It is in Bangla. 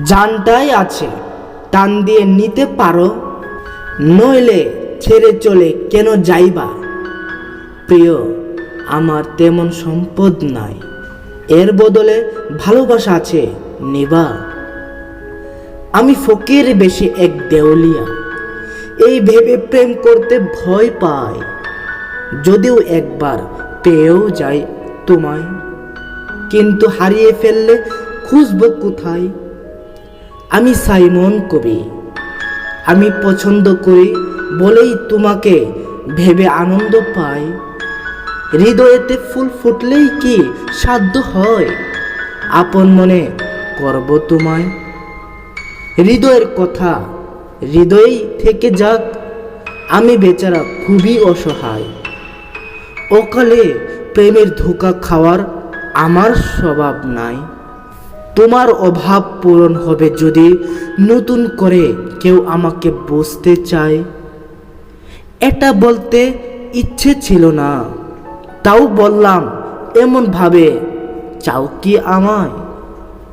জানটাই আছে, টান দিয়ে নিতে পারো, নইলে ছেড়ে চলে কেন যাইবা? প্রিয়, আমার তেমন সম্পদ নাই, এর বদলে ভালোবাসা আছে, নিবা? আমি ফকির বেশি এক দেউলিয়া, এই ভেবে প্রেম করতে ভয় পাই, যদিও একবার পেয়েও যাই তোমায়, কিন্তু হারিয়ে ফেললে খুঁজব কোথায়? আমি সাইমন কবি, আমি পছন্দ করি বলেই তোমাকে ভেবে আনন্দ পাই। হৃদয়েতে ফুল ফুটলেই কি সাধ্য হয় আপন মনে করব তোমায়? হৃদয়ের কথা হৃদয়েই থেকে যাক, আমি বেচারা খুবই অসহায়। অকালে প্রেমের ধোঁকা খাওয়ার আমার স্বভাব নাই। তোমার অভাব পূরণ হবে যদি নতুন করে কেউ আমাকে বুঝতে চায়। এটা বলতে ইচ্ছে ছিল না, তাও বললাম এমন ভাবে, চাও কি আমায়?